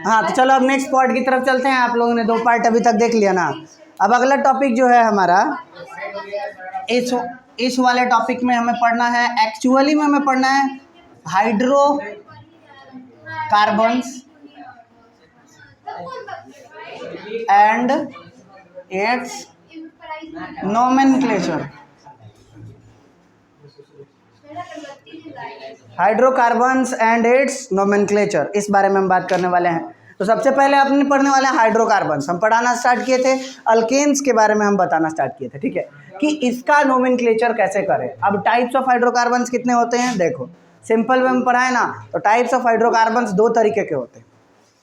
हाँ तो चलो अब नेक्स्ट पार्ट की तरफ चलते हैं। आप लोगों ने 2 पार्ट अभी तक देख लिया ना। अब अगला टॉपिक जो है हमारा, इस वाले टॉपिक में हमें पढ़ना है, एक्चुअली में हमें पढ़ना है hydrocarbons and it's nomenclature. Hydrocarbons and it's nomenclature, इस बारे में हम बात करने वाले हैं। तो सबसे पहले अपने पढ़ने वाले हैं हाइड्रोकार्बन्स। हम पढ़ाना स्टार्ट किए थे, अल्केन्स के बारे में हम बताना स्टार्ट किए थे, ठीक है, कि इसका नोमेनक्लेचर कैसे करें। अब टाइप्स ऑफ हाइड्रोकार्बन्स कितने होते हैं, देखो सिंपल वे में पढ़ाए ना, तो टाइप्स ऑफ हाइड्रोकार्बन्स 2 तरीके के होते हैं।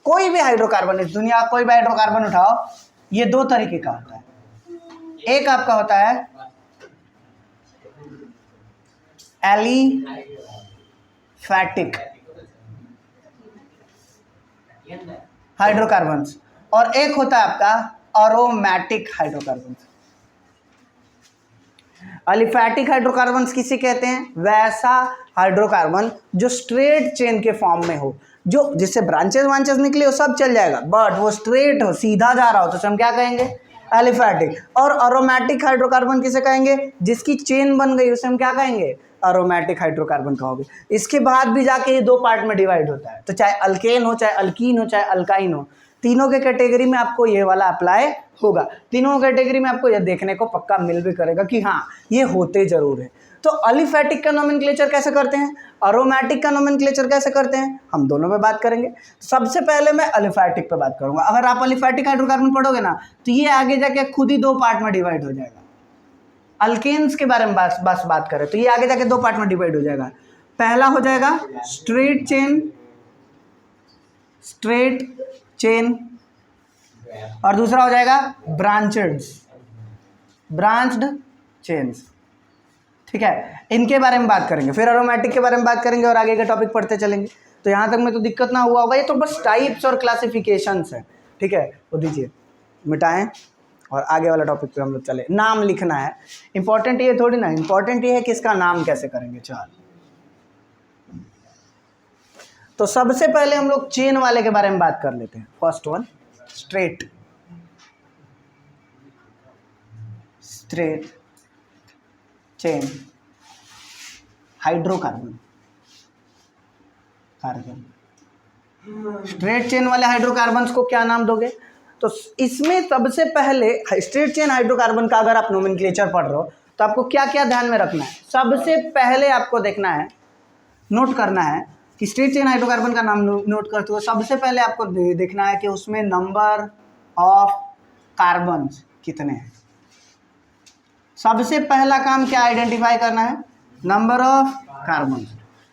कोई भी हाइड्रोकार्बन इस दुनिया का कोई भी हाइड्रोकार्बन उठाओ, ये 2 तरीके का होता है। एक आपका होता है एलिफैटिक हाइड्रोकार्बन्स और एक होता है आपका अरोमैटिक हाइड्रोकार्बन्स। एलिफैटिक हाइड्रोकार्बन्स किसे कहते हैं, वैसा हाइड्रोकार्बन जो स्ट्रेट चेन के फॉर्म में हो, जो जिससे ब्रांचेस वांचेस निकले हो सब चल जाएगा, बट वो स्ट्रेट हो, सीधा जा रहा हो, तो हम क्या कहेंगे, एलिफैटिक। और अरोमैटिक हाइड्रोकार्बन किसे कहेंगे, जिसकी चेन बन गई उसे हम क्या कहेंगे, अरोमैटिक हाइड्रोकार्बन कहोगे। इसके बाद भी जाके ये 2 पार्ट में डिवाइड होता है, तो चाहे अल्केन हो, चाहे अल्कीन हो, चाहे अल्काइन हो, तीनों के कैटेगरी में आपको ये वाला अप्लाई होगा। तीनों कैटेगरी में आपको ये देखने को पक्का मिल भी करेगा कि हाँ ये होते जरूर है। तो एलिफैटिक का नोमेनक्लेचर कैसे करते हैं, अरोमैटिक का नोमेनक्लेचर कैसे करते हैं, हम दोनों में बात करेंगे। सबसे पहले मैं एलिफैटिक पे बात करूंगा। अगर आप एलिफैटिक हाइड्रोकार्बन पढ़ोगे ना, तो ये आगे जाके खुद ही 2 पार्ट में डिवाइड हो जाएगा। अल्केन्स के बारे में बस बात करें तो ये आगे जाके 2 पार्ट में डिवाइड हो जाएगा। पहला हो जाएगा स्ट्रेट चेन और दूसरा हो जाएगा ब्रांच्ड चेन्स, ठीक है। इनके बारे में बात करेंगे, फिर अरोमैटिक के बारे में बात करेंगे और आगे का टॉपिक पढ़ते चलेंगे। तो यहाँ तक में तो दिक्कत ना हुआ होगा, ये तो बस टाइप्स और क्लासिफिकेशंस है, ठीक है। वो दीजिए मिटाएं और आगे वाला टॉपिक पे हम लोग चले। नाम लिखना है, इंपॉर्टेंट ये थोड़ी ना, इंपॉर्टेंट ये है कि इसका नाम कैसे करेंगे। चल तो सबसे पहले हम लोग चेन वाले के बारे में बात कर लेते हैं। First one straight chain hydrocarbon straight chain वाले हाइड्रोकार्बन्स को क्या नाम दोगे, तो इसमें सबसे पहले स्ट्रेट चेन हाइड्रोकार्बन का अगर आप नोमेनक्लेचर पढ़ रहे हो तो आपको क्या क्या ध्यान में रखना है। सबसे पहले आपको देखना है, नोट करना है कि स्ट्रेट चेन हाइड्रोकार्बन का नाम नोट करते हो, सबसे पहले आपको देखना है कि उसमें नंबर ऑफ कार्बन्स कितने हैं। सबसे पहला काम क्या आइडेंटिफाई करना है, नंबर ऑफ कार्बन्स।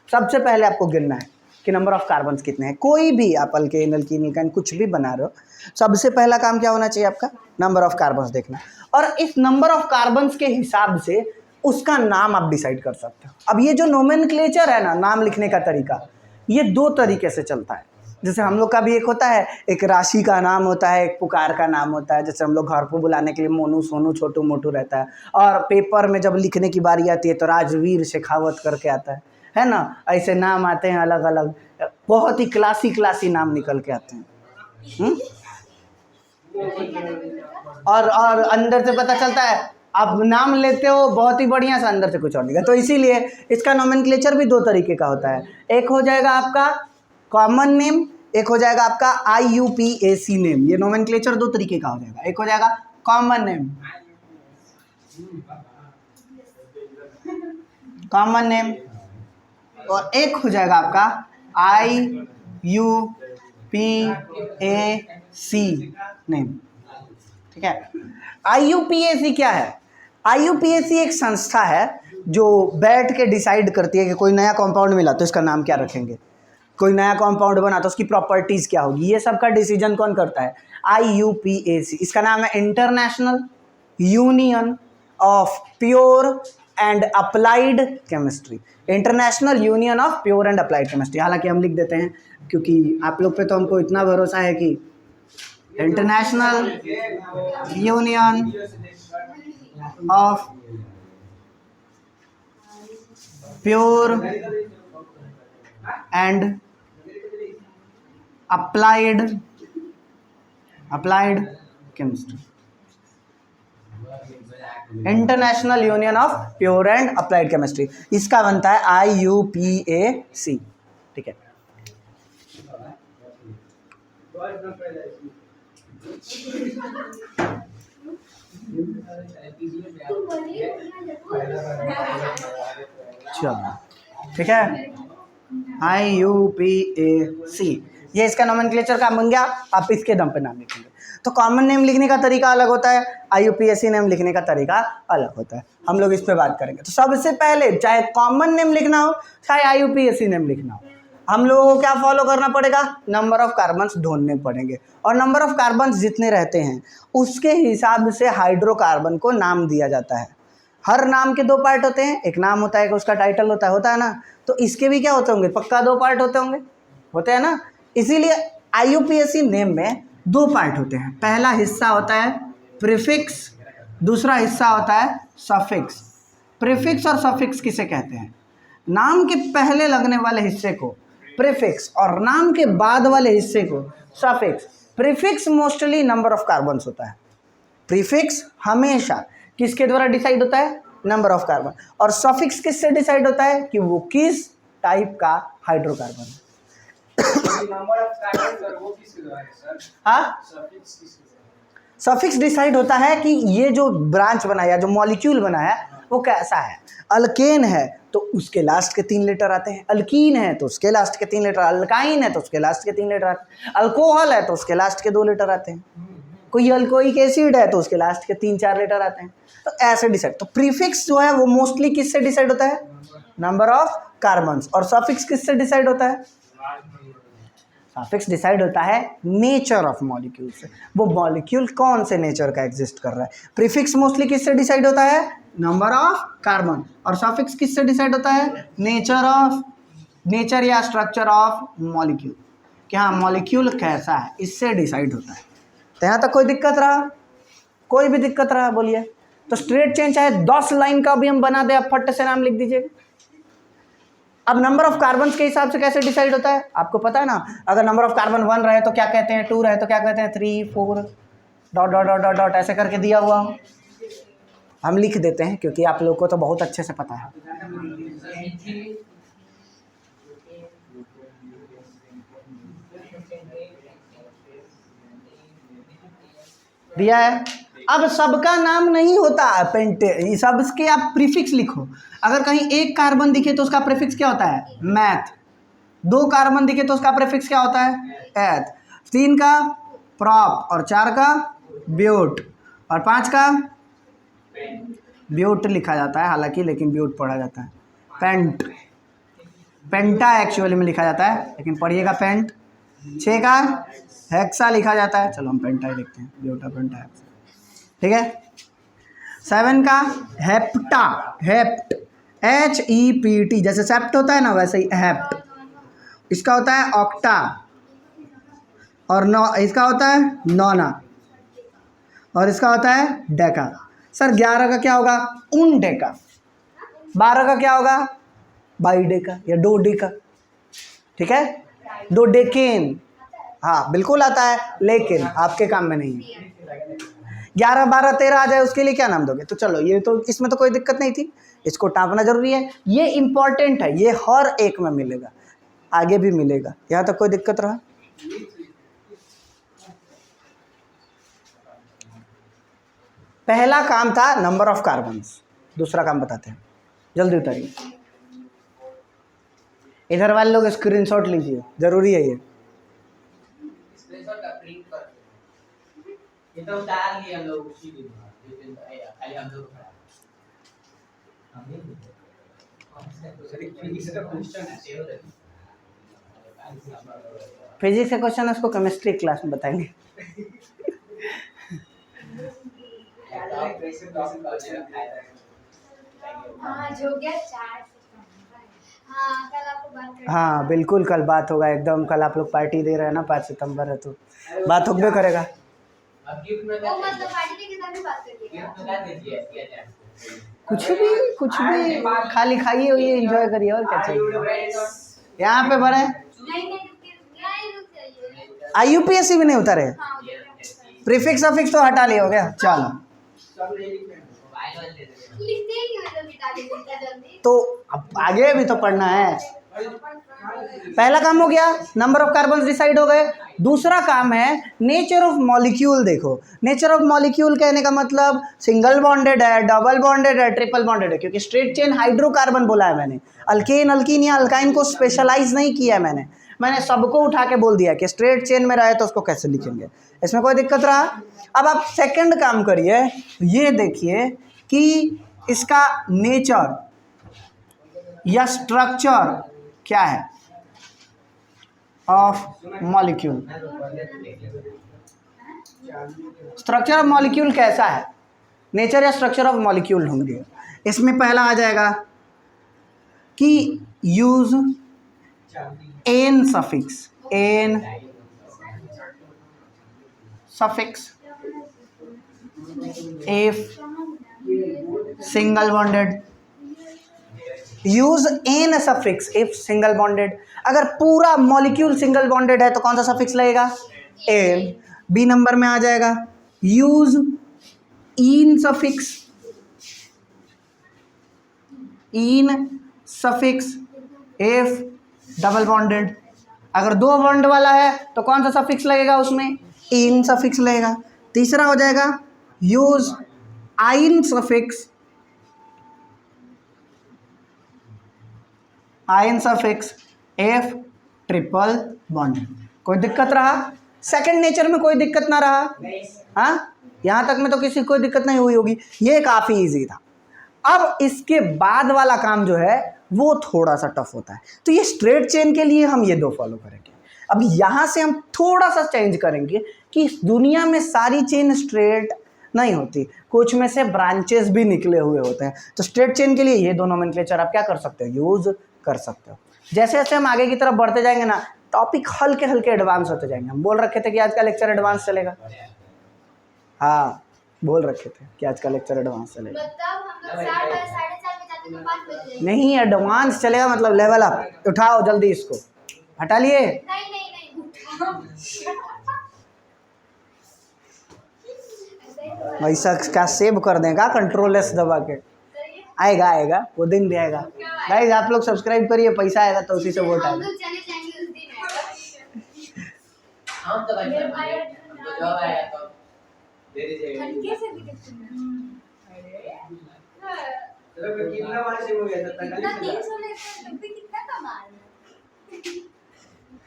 सबसे पहले आपको गिनना है कि नंबर ऑफ कार्बन्स कितने हैं। कोई भी आप अल्केन अल्कीन एल्काइन कुछ भी बना रहे हो, सबसे पहला काम क्या होना चाहिए आपका, नंबर ऑफ कार्बन्स देखना। और इस नंबर ऑफ कार्बन्स के हिसाब से उसका नाम आप डिसाइड कर सकते हो। अब ये जो नोमेनक्लेचर है ना, नाम लिखने का तरीका, ये 2 तरीके से चलता है। जैसे हम लोग का भी एक होता है, एक राशि का नाम होता है, एक पुकार का नाम होता है। जैसे हम लोग घर को बुलाने के लिए मोनू सोनू छोटू मोटू रहता है, और पेपर में जब लिखने की बारी आती है तो राजवीर शेखावत करके आता है ना। ऐसे नाम आते हैं अलग अलग, बहुत ही क्लासी नाम निकल के आते हैं। और अंदर से पता चलता है, आप नाम लेते हो बहुत ही बढ़िया सा, अंदर से कुछ और निकला। तो इसीलिए इसका नोमेनक्लेचर भी 2 तरीके का होता है। एक हो जाएगा आपका कॉमन नेम, एक हो जाएगा आपका IUPAC नेम। ये नोमेनक्लेचर 2 तरीके का हो जाएगा। एक हो जाएगा कॉमन नेम और एक हो जाएगा आपका IUPAC नेम, ठीक है। IUPAC क्या है, IUPAC एक संस्था है जो बैठ के डिसाइड करती है कि कोई नया कंपाउंड मिला तो इसका नाम क्या रखेंगे, कोई नया कंपाउंड बना तो उसकी प्रॉपर्टीज क्या होगी, ये सब का डिसीजन कौन करता है, IUPAC। इसका नाम है international union of pure and applied chemistry. International union of pure and applied chemistry. हालांकि हम लिख देते हैं क्योंकि आप लोग पे तो हमको इतना भरोसा है कि international union of pure and applied chemistry, international union of pure and applied chemistry, इसका बनता है IUPAC। ठीक है, चलो ठीक है, IUPAC, ये इसका नोमेनक्लेचर का बन गया। आप इसके दम पे नाम लिखेंगे। तो कॉमन नेम लिखने का तरीका अलग होता है, IUPAC नेम लिखने का तरीका अलग होता है। हम लोग इस पे बात करेंगे। तो सबसे पहले चाहे कॉमन नेम लिखना हो चाहे IUPAC नेम लिखना हो, हम लोगों को क्या फॉलो करना पड़ेगा, नंबर ऑफ कार्बन्स ढूंढने पड़ेंगे, और नंबर ऑफ कार्बन्स जितने रहते हैं उसके हिसाब से हाइड्रोकार्बन को नाम दिया जाता है। हर नाम के दो पार्ट होते हैं, एक नाम होता है कि उसका टाइटल होता है ना, तो इसके भी क्या होते होंगे, पक्का दो पार्ट होते हैं ना। इसीलिए IUPAC नेम में दो पार्ट होते हैं, पहला हिस्सा होता है प्रीफिक्स, दूसरा हिस्सा होता है सफिक्स। प्रीफिक्स और सफिक्स किसे कहते हैं, नाम के पहले लगने वाले हिस्से को प्रीफिक्स और नाम के बाद वाले हिस्से को suffix. Prefix mostly number of carbons होता है, प्रीफिक्स हमेशा किसके द्वारा डिसाइड होता है, नंबर ऑफ कार्बन, और सफिक्स किससे डिसाइड होता है कि वो किस टाइप का हाइड्रोकार्बन है। हाँ, सफिक्स डिसाइड होता है कि ये जो ब्रांच बनाया, जो मॉलिक्यूल बनाया वो कैसा है। अल्केन है तो उसके लास्ट के 3 लेटर आते हैं, अल्कीन है तो उसके लास्ट के 3 लेटर, अल्काइन है तो उसके लास्ट के 3 लेटर आते हैं, अल्कोहल है तो उसके लास्ट के 2 लेटर आते हैं, कोई अल्कोइक एसिड है तो उसके लास्ट के 3-4 लेटर आते हैं। तो ऐसे डिसाइड, तो प्रीफिक्स जो है वो मोस्टली किससे डिसाइड होता है, नंबर ऑफ कार्बन्स, और सफिक्स किससे डिसाइड होता है, सफिक्स डिसाइड होता है नेचर ऑफ मॉलिक्यूल से, वो मॉलिक्यूल कौन से नेचर का एग्जिस्ट कर रहा है। प्रीफिक्स मोस्टली किससे डिसाइड होता है, नंबर ऑफ कार्बन, और सफिक्स किससे डिसाइड होता है, नेचर या स्ट्रक्चर ऑफ मॉलिक्यूल, कि हाँ मॉलिक्यूल कैसा है, इससे डिसाइड होता है। तो यहाँ तक कोई दिक्कत रहा, कोई भी दिक्कत रहा बोलिए। तो स्ट्रेट चेन चाहे 10 लाइन का भी हम बना दे, आप फट से नाम लिख दीजिए। अब नंबर ऑफ कार्बन्स के हिसाब से कैसे डिसाइड होता है, आपको पता है ना, अगर नंबर ऑफ कार्बन 1 रहे तो क्या कहते हैं, 2 रहे तो क्या कहते हैं, 3 4 dot dot dot dot dot ऐसे करके दिया हुआ हो, हम लिख देते हैं क्योंकि आप लोगों को तो बहुत अच्छे से पता है। दिया है। अब सबका नाम नहीं होता पेंटे, सब इसके आप प्रीफिक्स लिखो। अगर कहीं एक कार्बन दिखे तो उसका प्रीफिक्स क्या होता है, मैथ। 2 कार्बन दिखे तो उसका प्रीफिक्स क्या होता है, एथ। 3 का प्रॉप, और 4 का ब्यूट, और 5 का ब्यूट लिखा जाता है हालांकि, लेकिन ब्यूट पढ़ा जाता है पेंट, पेंटा एक्चुअली में लिखा जाता है लेकिन पढ़िएगा पेंट। 6 का हेक्सा लिखा जाता है, चलो हम पेंटा ही लिखते हैं, ब्यूटा पेंटा हेक्सा, ठीक है। 7 का हेप्टा, हेप्ट HEPT, जैसे सेप्ट होता है ना वैसे ही हेप्ट। इसका होता है ऑक्टा, और इसका होता है नोना, और इसका होता है डेका। सर 11 का क्या होगा, उन डेका। 12 का क्या होगा, बाई डेका या दो डेका, ठीक है, दो डेकेन। हाँ बिल्कुल आता है, लेकिन आपके काम में नहीं है। 11 12 13 आ जाए उसके लिए क्या नाम दोगे। तो चलो ये तो इसमें तो कोई दिक्कत नहीं थी, इसको टाँपना जरूरी है, ये इंपॉर्टेंट है, ये हर एक में मिलेगा, आगे भी मिलेगा। यहाँ तक कोई दिक्कत रहा। पहला काम था नंबर ऑफ कार्बन्स, दूसरा काम बताते हैं, जल्दी उतारिए। इधर वाले लोग स्क्रीनशॉट लीजिए, जरूरी है ये तो उतार लिया लोग उसी दिन खाली हम लोग। फिजिक्स का क्वेश्चन है, उसको केमिस्ट्री क्लास में बताएंगे। हाँ बिल्कुल, कल बात होगा एकदम, कल आप लोग पार्टी दे रहे हैं ना, 5 सितंबर है तो बात होगे करेगा। कुछ भी खाली खाइए, हुई एंजॉय करिए, और क्या चाहिए। यहाँ पे भरे, नहीं IUPAC भी नहीं उतरे, प्रीफिक्स अफिक्स तो हटा लिया, हो गया। चलो तो अब आगे भी तो पढ़ना है। पहला काम हो गया, नंबर ऑफ कार्बन डिसाइड हो गए। दूसरा काम है नेचर ऑफ मॉलिक्यूल। देखो नेचर ऑफ मॉलिक्यूल कहने का मतलब सिंगल बॉन्डेड है, डबल बॉन्डेड है, ट्रिपल बॉन्डेड है, क्योंकि स्ट्रेट चेन हाइड्रोकार्बन बोला है मैंने, अल्केन अल्कीन या अल्काइन को स्पेशलाइज नहीं किया है मैंने सबको उठा के बोल दिया कि स्ट्रेट चेन में रहे तो उसको कैसे लिखेंगे, इसमें कोई दिक्कत रहा। अब आप सेकंड काम करिए, ये देखिए कि इसका नेचर या स्ट्रक्चर क्या है of molecule. Structure of molecule कैसा है, नेचर या स्ट्रक्चर ऑफ मॉलिक्यूल ढूंढिए। इसमें पहला आ जाएगा कि use ane suffix, ane suffix if single bonded, use ane suffix if single bonded. अगर पूरा मॉलिक्यूल सिंगल बॉन्डेड है तो कौन सा सफिक्स लगेगा, एन। बी नंबर में आ जाएगा use in suffix, in suffix if double bonded. अगर दो बॉन्ड वाला है तो कौन सा सफिक्स लगेगा उसमें, इन सफिक्स लगेगा। तीसरा हो जाएगा यूज आइन सफिक्स, आइन सफिक्स एफ ट्रिपल बॉन्डेड। कोई दिक्कत रहा, सेकंड नेचर में कोई दिक्कत ना रहा, हाँ यहाँ तक में तो किसी कोई दिक्कत नहीं हुई होगी, ये काफ़ी इजी था। अब इसके बाद वाला काम जो है वो थोड़ा सा टफ होता है, तो ये स्ट्रेट चेन के लिए हम ये दो फॉलो करेंगे। अब यहाँ से हम थोड़ा सा चेंज करेंगे कि इस दुनिया में सारी चेन स्ट्रेट नहीं होती, कुछ में से ब्रांचेस भी निकले हुए होते हैं। तो स्ट्रेट चेन के लिए ये दो नोमेनक्लेचर आप क्या कर सकते हो, यूज कर सकते हो। जैसे जैसे हम आगे की तरफ बढ़ते जाएंगे ना, टॉपिक हल्के हल्के एडवांस होते जाएंगे। हम बोल रखे थे कि आज का लेक्चर एडवांस चलेगा, हाँ बोल रखे थे कि आज का लेक्चर एडवांस चलेगा, नहीं एडवांस चलेगा मतलब लेवल अप। उठाओ जल्दी इसको, हटा लिए, वैसा क्या सेव कर देगा कंट्रोल एस दबा के, आएगा आएगा वो दिन भी आएगा। गाइस आप लोग सब्सक्राइब करिए, पैसा आएगा तो उसी से वोट आएगा।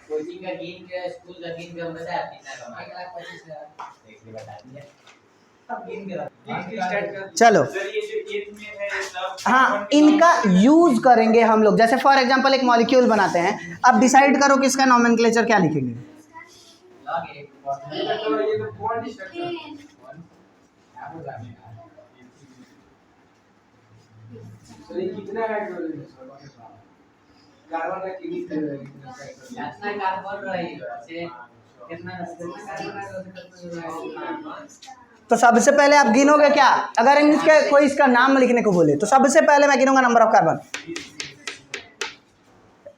कोचिंग का गेम का स्कूल का गेम का बता कितना कमाएगा, 1,25,000 बता दिया। चलो हाँ, इनका यूज करेंगे हम लोग। जैसे फॉर एग्जांपल एक मॉलिक्यूल बनाते हैं, अब डिसाइड करो कि इसका नोमेनक्लेचर क्या लिखेंगे। तो सबसे पहले आप गिनोगे क्या, अगर इंग्लिश के कोई इसका नाम लिखने को बोले तो सबसे पहले मैं गिनूंगा नंबर ऑफ कार्बन।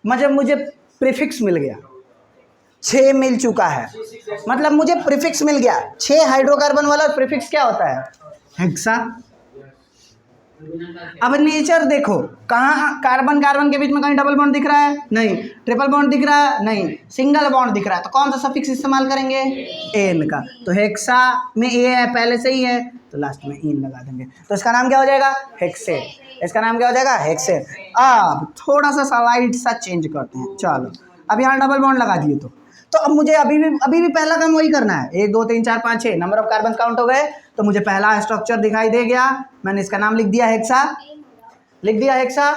मतलब मुझे प्रीफिक्स मिल गया, 6 मिल चुका है, मतलब मुझे प्रीफिक्स मिल गया 6 हाइड्रोकार्बन वाला। प्रीफिक्स क्या होता है, हेक्सा। अब नेचर देखो, कहाँ कार्बन कार्बन के बीच में कहीं डबल बॉन्ड दिख रहा है, नहीं। ट्रिपल बॉन्ड दिख रहा है, नहीं। सिंगल बॉन्ड दिख रहा है, तो कौन सा सफिक्स इस्तेमाल करेंगे, एन का। तो हेक्सा में ए है पहले से ही है, तो लास्ट में इन लगा देंगे, तो इसका नाम क्या हो जाएगा, हेक्सेन। इसका नाम क्या हो जाएगा, हेक्सेन। अब थोड़ा सा स्लाइड सा चेंज करते हैं, चलो अब यहाँ डबल बॉन्ड लगा दिए तो अब मुझे अभी भी पहला काम वही करना है। 1 2 3 4 5 6 नंबर ऑफ कार्बन काउंट हो गए, तो मुझे पहला स्ट्रक्चर दिखाई दे गया, मैंने इसका नाम लिख दिया हेक्सा, लिख दिया हेक्सा।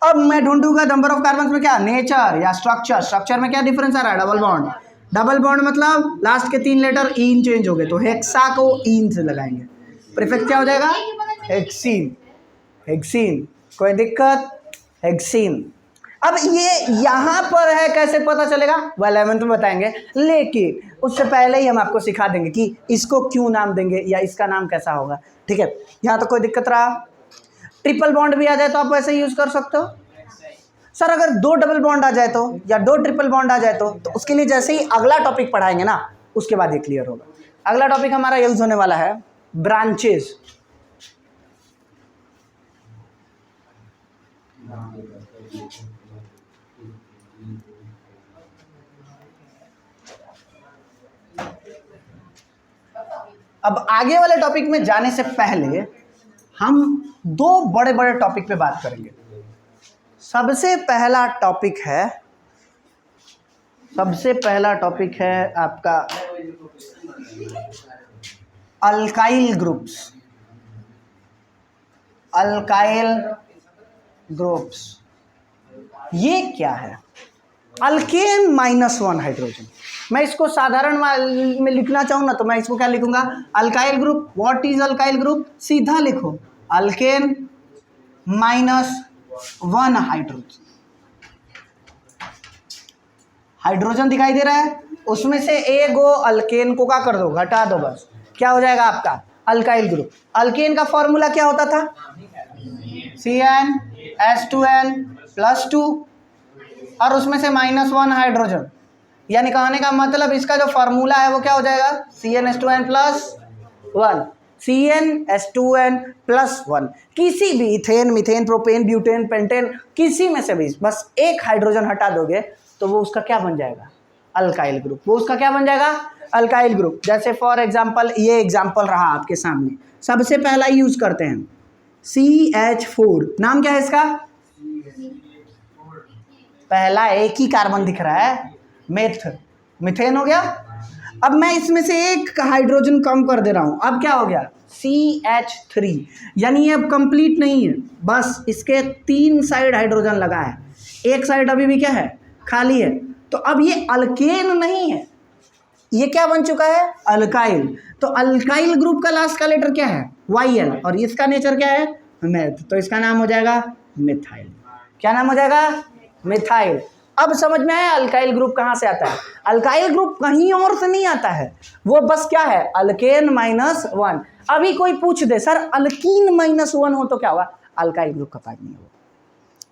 अब मैं ढूंढूंगा नंबर ऑफ कार्बन में क्या, नेचर या स्ट्रक्चर। स्ट्रक्चर में क्या डिफरेंस आ रहा है, डबल बॉन्ड। डबल बॉन्ड मतलब लास्ट के 3 लेटर इन चेंज हो गए, तो हेक्सा को इन से लगाएंगे। प्रीफिक्स क्या हो जाएगा, हेक्सीन। हेक्सीन, कोई दिक्कत, हेक्सीन। अब ये यहाँ पर है, कैसे पता चलेगा, वो 11th में बताएंगे, लेकिन उससे पहले ही हम आपको सिखा देंगे कि इसको क्यों नाम देंगे या इसका नाम कैसा होगा, ठीक है। यहाँ तो कोई दिक्कत रहा। ट्रिपल बॉन्ड भी आ जाए तो आप वैसे यूज़ कर सकते हो। सर अगर 2 डबल बॉन्ड आ जाए तो, या 2 ट्रिपल बॉन्ड आ जाए तो उसके लिए जैसे ही अगला टॉपिक पढ़ाएंगे ना उसके बाद ये क्लियर होगा। अगला टॉपिक हमारा यूज होने वाला है ब्रांचेस। अब आगे वाले टॉपिक में जाने से पहले हम 2 बड़े बड़े टॉपिक पे बात करेंगे। सबसे पहला टॉपिक है आपका अल्काइल ग्रुप्स। ये क्या है? Alkane -1 hydrogen. मैं इसको साधारण में लिखना चाहूँ ना तो मैं इसको क्या लिखूंगा? Alkyl group. What is alkyl group? सीधा लिखो अल्केन -1 हाइड्रोजन। हाइड्रोजन दिखाई दे रहा है, उसमें से एक गो अल्केन को क्या कर दो? घटा दो, बस क्या हो जाएगा आपका? Alkyl group. अल्केन का फॉर्मूला क्या होता था? CnH2n+2 और उसमें से -1 हाइड्रोजन। यानी कहने का मतलब इसका जो फॉर्मूला है वो क्या हो जाएगा? CnH2n+1। CnH2n+1 किसी भी ethane, methane, propane, butane, pentane, किसी में से भी बस एक हाइड्रोजन हटा दोगे तो वो उसका क्या बन जाएगा? Alkyl group. वो उसका क्या बन जाएगा? Alkyl group. जैसे फॉर एग्जांपल ये एग्जांपल रहा आपके सामने, सबसे पहला यूज करते हैं CH4। नाम क्या है इसका? पहला एक ही कार्बन दिख रहा है, मीथेन हो गया। अब मैं इसमें से एक हाइड्रोजन कम कर दे रहा हूं, अब क्या हो गया? CH3। यानी ये अब कंप्लीट नहीं है, बस इसके 3 साइड हाइड्रोजन लगा है, एक साइड अभी भी क्या है? खाली है। तो अब ये अल्केन नहीं है, ये क्या बन चुका है? अल्काइल। तो अल्काइल ग्रुप का लास्ट का लेटर क्या है? YL और इसका नेचर क्या है? मेथ। तो इसका नाम हो जाएगा मिथाइल। क्या नाम हो जाएगा? मिथाइल। अब समझ में आया अल्काइल ग्रुप कहाँ से आता है? अल्काइल ग्रुप कहीं और से नहीं आता है, वो बस क्या है? अल्केन -1। अभी कोई पूछ दे सर अल्कीन -1 हो तो क्या हुआ? अल्काइल ग्रुप का पार्ट नहीं हुआ,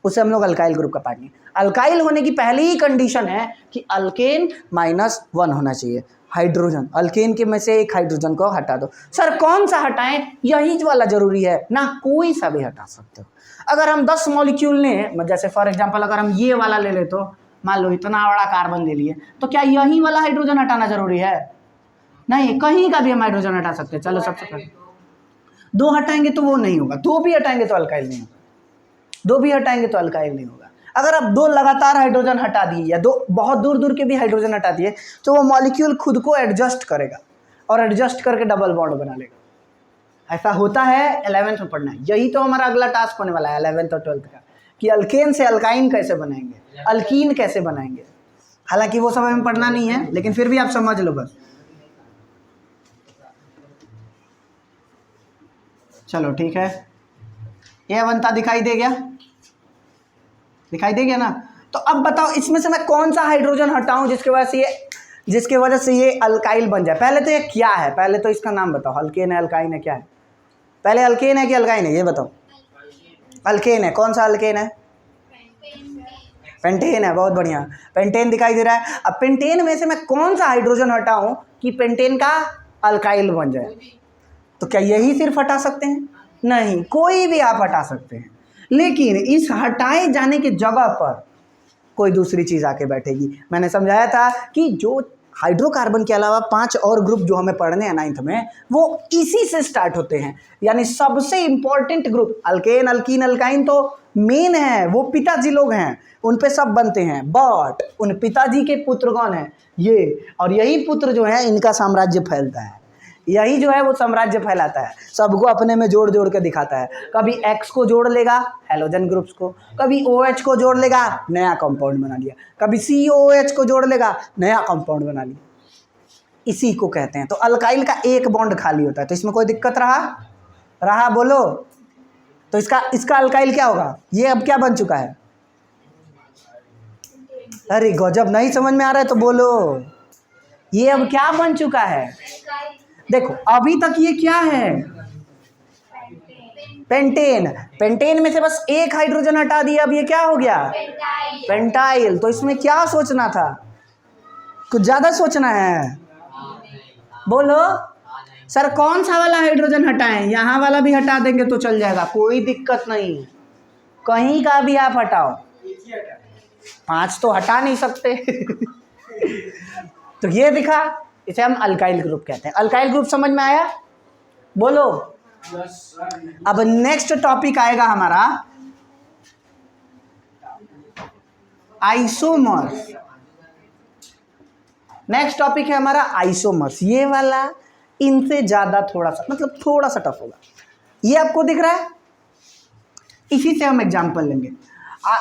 उसे हम लोग अल्काइल ग्रुप का पार्ट नहीं। अल्काइल होने की पहली ही कंडीशन है कि अल्केन -1 होना चाहिए हाइड्रोजन। अल्केन के में से एक हाइड्रोजन को हटा दो। सर कौन सा हटाएं? यही वाला जरूरी है ना? कोई सा भी हटा सकते हो। अगर हम 10 मॉलिक्यूल लें, जैसे फॉर एग्जांपल अगर हम ये वाला ले ले तो मान लो इतना बड़ा कार्बन ले लिए, तो क्या यही वाला हाइड्रोजन हटाना जरूरी है? नहीं, कहीं का भी हम हाइड्रोजन हटा सकते हैं। चलो सबसे पहले 2 हटाएंगे तो वो नहीं होगा, 2 भी हटाएंगे तो अल्काइल नहीं होगा, 2 भी हटाएंगे तो अल्काइल नहीं होगा। अगर आप 2 लगातार हाइड्रोजन हटा दिए या 2 बहुत दूर दूर के भी हाइड्रोजन हटा दिए तो वो मॉलिक्यूल खुद को एडजस्ट करेगा और एडजस्ट करके डबल बॉन्ड बना लेगा। ऐसा होता है, 11th में पढ़ना है। यही तो हमारा अगला टास्क होने वाला है 11th और 12th का, कि अल्केन से अल्काइन कैसे बनाएंगे, अल्कीन कैसे बनाएंगे। हालांकि वो सब हमें पढ़ना नहीं है, लेकिन फिर भी आप समझ लो बस। चलो ठीक है, ये बनता दिखाई दे गया? दिखाई दे गया ना? तो अब बताओ इसमें से मैं कौन सा हाइड्रोजन हटाऊं जिसके वजह से ये अल्काइल बन जाए। पहले तो ये क्या है? पहले तो इसका नाम बताओ। अल्केन है, अल्काइन है, क्या है? पहले अल्केन है कि अल्काइन है ये बताओ। अल्केन है। कौन सा अल्केन है? पेंटेन है। बहुत बढ़िया, पेंटेन दिखाई दे रहा है। अब पेंटेन में से मैं कौन सा हाइड्रोजन हटाऊं कि पेंटेन का अल्काइल बन जाए? तो क्या यही सिर्फ हटा सकते हैं? नहीं, कोई भी आप हटा सकते हैं, लेकिन इस हटाए जाने की जगह पर कोई दूसरी चीज़ आके बैठेगी। मैंने समझाया था कि जो हाइड्रोकार्बन के अलावा 5 और ग्रुप जो हमें पढ़ने हैं 9th में, वो इसी से स्टार्ट होते हैं। यानी सबसे important group alkane, alkyne, alkyne तो मेन है, वो पिताजी लोग हैं, उन पे सब बनते हैं। बट उन पिताजी के पुत्र कौन है? ये। और यही पुत्र जो है इनका साम्राज्य फैलता है, यही जो है वो साम्राज्य फैलाता है, सबको अपने में जोड़ जोड़ के दिखाता है। कभी X को जोड़ लेगा हेलोजन ग्रुप्स को, कभी OH को जोड़ लेगा, नया कंपाउंड बना लिया, कभी COOH को जोड़ लेगा, नया कंपाउंड बना लिया। इसी को कहते हैं। तो अल्काइल का एक बॉन्ड खाली होता है, तो इसमें कोई दिक्कत रहा बोलो? तो इसका अल्काइल क्या होगा? ये अब क्या बन चुका है? अरे गजब, नहीं समझ में आ रहा है तो बोलो। ये अब क्या बन चुका है? देखो अभी तक ये क्या है? पेंटेन। पेंटेन में से बस एक हाइड्रोजन हटा दिया, अब ये क्या हो गया? पेंटाइल। तो इसमें क्या सोचना था? कुछ ज्यादा सोचना है? बोलो सर कौन सा वाला हाइड्रोजन हटाएं? यहाँ वाला भी हटा देंगे तो चल जाएगा, कोई दिक्कत नहीं है, कहीं का भी आप हटाओ। 5 तो हटा नहीं सकते। तो ये दिखा, इसे हम अल्काइल ग्रुप कहते हैं। अल्काइल ग्रुप समझ में आया? बोलो। अब नेक्स्ट टॉपिक आएगा हमारा आइसोमर्स। नेक्स्ट टॉपिक है हमारा आइसोमर्स। ये वाला इनसे ज्यादा थोड़ा सा, मतलब थोड़ा सा टफ होगा। ये आपको दिख रहा है, इसी से हम एग्जांपल लेंगे।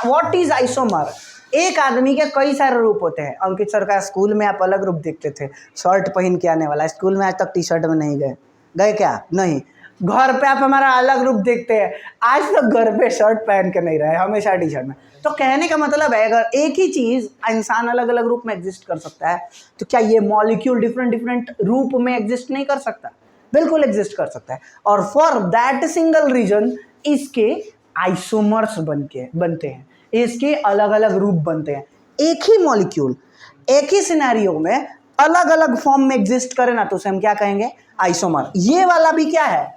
What is isomer? एक आदमी के कई सारे रूप होते हैं। अंकित सर का स्कूल में आप अलग रूप देखते थे, शर्ट पहन के आने वाला। स्कूल में आज तक टी शर्ट में नहीं गए? गए क्या? नहीं। घर पे आप हमारा अलग रूप देखते हैं, आज तक घर पे शर्ट पहन के नहीं रहे, हमेशा टी शर्ट में। तो कहने का मतलब है अगर एक ही चीज इंसान अलग अलग रूप में एग्जिस्ट कर सकता है, तो क्या ये मॉलिक्यूल डिफरेंट डिफरेंट रूप में एग्जिस्ट नहीं कर सकता? बिल्कुल एग्जिस्ट कर सकता है। और फॉर दैट सिंगल रीजन इसके आइसोमर्स बनते हैं, इसके अलग अलग रूप बनते हैं। एक ही मॉलिक्यूल एक ही सिनेरियो में अलग अलग फॉर्म में एग्जिस्ट करे ना, तो उसे हम क्या कहेंगे? आइसोमर। ये वाला भी क्या है?